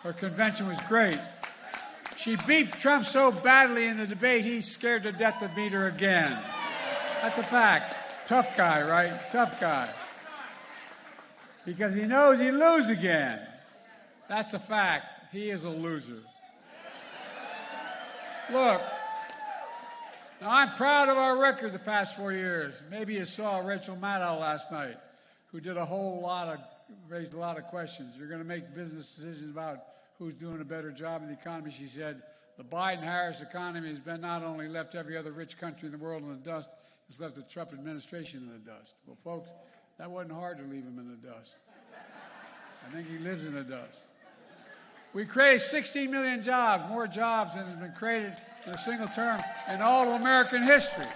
Her convention was great. She beat Trump so badly in the debate, he's scared to death to beat her again. That's a fact. Tough guy, right? Tough guy. Because he knows he'd lose again. That's a fact. He is a loser. Look, now I'm proud of our record the past 4 years. Maybe you saw Rachel Maddow last night, who did raised a lot of questions. You're going to make business decisions about who's doing a better job in the economy. She said, the Biden-Harris economy has been not only left every other rich country in the world in the dust, it's left the Trump administration in the dust. Well, folks, that wasn't hard to leave him in the dust. I think he lives in the dust. We created 16 million jobs, more jobs than has been created in a single term in all of American history.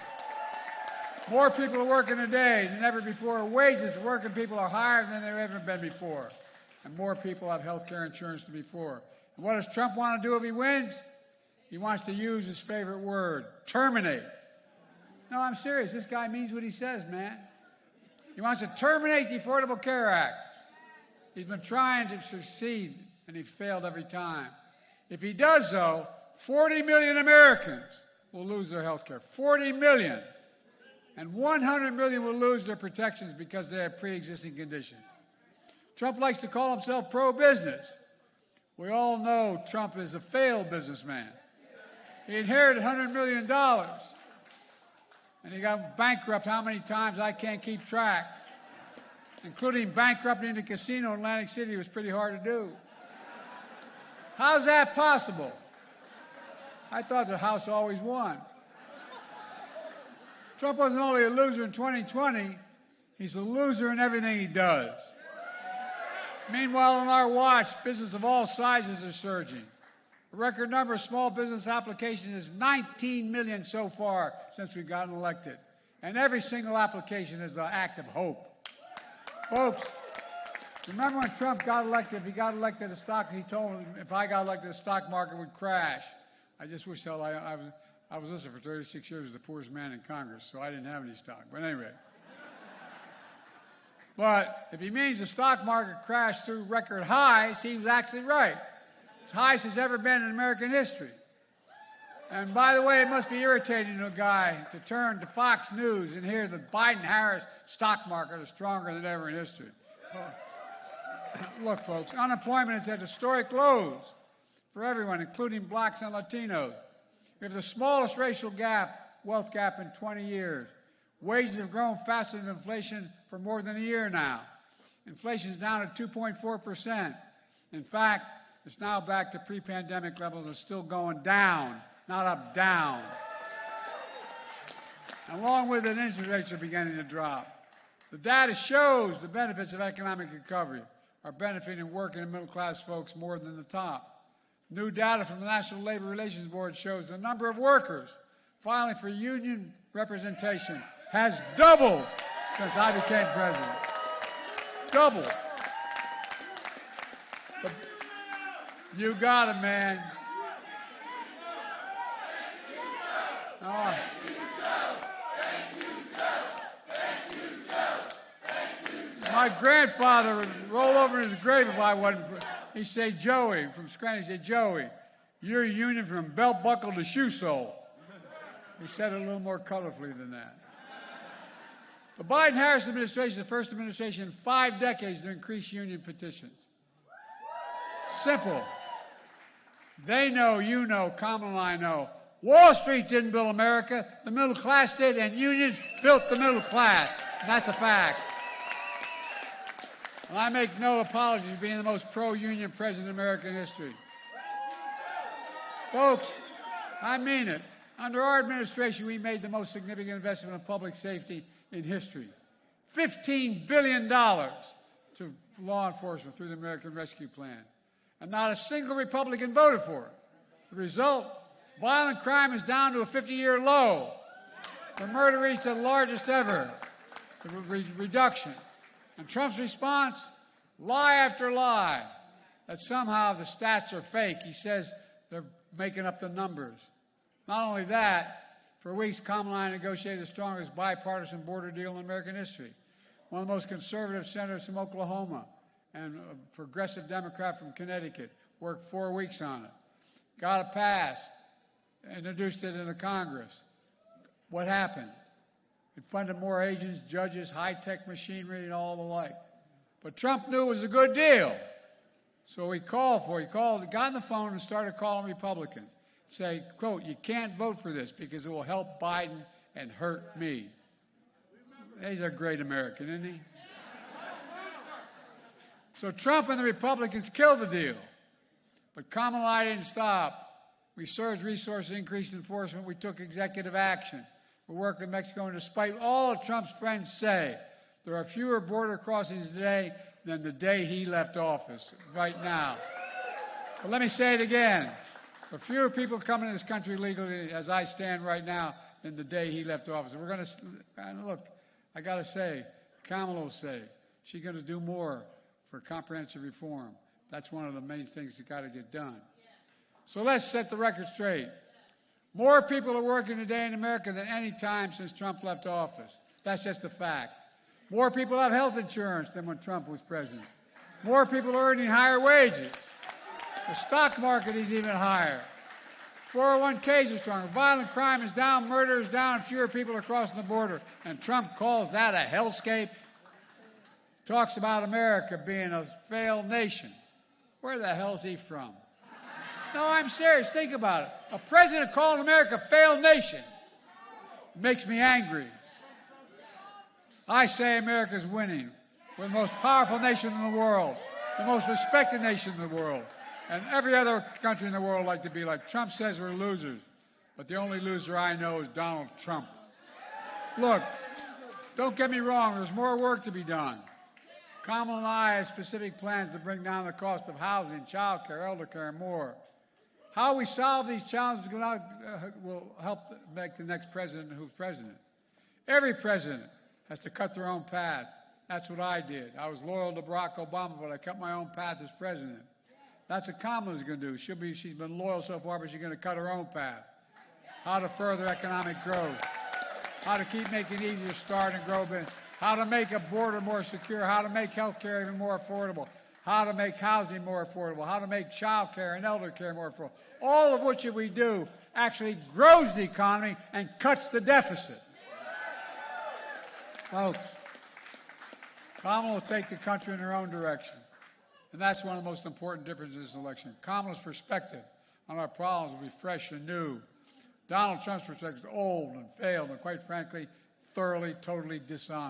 More people are working today than ever before. Wages for working people are higher than they've ever been before. And more people have health care insurance than before. And what does Trump want to do if he wins? He wants to use his favorite word, terminate. No, I'm serious. This guy means what he says, man. He wants to terminate the Affordable Care Act. He's been trying to succeed, and he failed every time. If he does, though, 40 million Americans will lose their health care. 40 million. And 100 million will lose their protections because they have pre-existing conditions. Trump likes to call himself pro-business. We all know Trump is a failed businessman. He inherited $100 million. And he got bankrupt how many times I can't keep track. Including bankrupting the casino in Atlantic City was pretty hard to do. How's that possible? I thought the House always won. Trump wasn't only a loser in 2020, he's a loser in everything he does. Meanwhile, on our watch, business of all sizes are surging. The record number of small business applications is 19 million so far since we've gotten elected. And every single application is an act of hope. Folks, remember when Trump got elected, if he got elected, he told him, if I got elected, the stock market would crash. I just wish I was listening for 36 years as the poorest man in Congress, so I didn't have any stock. But anyway. But if he means the stock market crashed through record highs, he was actually right. It's highest it's ever been in American history. And by the way, it must be irritating to a guy to turn to Fox News and hear the Biden-Harris stock market is stronger than ever in history. Look, folks, unemployment is at historic lows for everyone, including blacks and Latinos. We have the smallest racial wealth gap in 20 years. Wages have grown faster than inflation for more than a year now. Inflation is down at 2.4%. In fact, it's now back to pre-pandemic levels and still going down, not up, down. Along with it, interest rates are beginning to drop. The data shows the benefits of economic recovery are benefiting working and middle-class folks more than the top. New data from the National Labor Relations Board shows the number of workers filing for union representation has doubled since I became president. Doubled. But you got it, man. Oh. My grandfather would roll over in his grave if I wasn't. He'd say, Joey, from Scranton, he'd say, Joey, you're a union from belt buckle to shoe sole. He said it a little more colorfully than that. The Biden-Harris administration is the first administration in 5 decades to increase union petitions. Simple. They know, you know, Kamala and I know. Wall Street didn't build America. The middle class did, and unions built the middle class. And that's a fact. And I make no apologies for being the most pro-union president in American history. Folks, I mean it. Under our administration, we made the most significant investment in public safety in history. $15 billion to law enforcement through the American Rescue Plan. And not a single Republican voted for it. The result, violent crime is down to a 50-year low. The murder reached the largest ever reduction. And Trump's response, lie after lie, that somehow the stats are fake. He says they're making up the numbers. Not only that, for weeks, Kamala and I negotiated the strongest bipartisan border deal in American history. One of the most conservative senators from Oklahoma and a progressive Democrat from Connecticut Worked 4 weeks on it. Got it passed. Introduced it into Congress. What happened? It funded more agents, judges, high-tech machinery, and all the like. But Trump knew it was a good deal. So he got on the phone and started calling Republicans. Say, quote, you can't vote for this because it will help Biden and hurt me. He's a great American, isn't he? So Trump and the Republicans killed the deal. But Kamala didn't stop. We surged resources, increased enforcement. We took executive action. We worked with Mexico, and despite all of Trump's friends say, there are fewer border crossings today than the day he left office, right now. But let me say it again. There are fewer people coming to this country legally as I stand right now than the day he left office. We're going to, look, I got to say, Kamala will say, she's going to do more for comprehensive reform. That's one of the main things that got to get done. So let's set the record straight. More people are working today in America than any time since Trump left office. That's just a fact. More people have health insurance than when Trump was president. More people are earning higher wages. The stock market is even higher. 401ks are stronger. Violent crime is down. Murder is down. Fewer people are crossing the border. And Trump calls that a hellscape. Talks about America being a failed nation. Where the hell is he from? No, I'm serious. Think about it. A president calling America a failed nation makes me angry. I say America's winning. We're the most powerful nation in the world, the most respected nation in the world, and every other country in the world like to be like. Trump says we're losers, but the only loser I know is Donald Trump. Look, don't get me wrong. There's more work to be done. Kamala and I have specific plans to bring down the cost of housing, child care, elder care, and more. How we solve these challenges will help make the next president who's president. Every president has to cut their own path. That's what I did. I was loyal to Barack Obama, but I cut my own path as president. That's what Kamala's going to do. She's been loyal so far, but she's going to cut her own path. How to further economic growth. How to keep making it easier to start and grow business. How to make a border more secure. How to make health care even more affordable. How to make housing more affordable. How to make child care and elder care more affordable. All of which, if we do, actually grows the economy and cuts the deficit. Folks, Kamala will take the country in her own direction. And that's one of the most important differences in this election. Kamala's perspective on our problems will be fresh and new. Donald Trump's perspective is old and failed and, quite frankly, thoroughly, totally dishonest.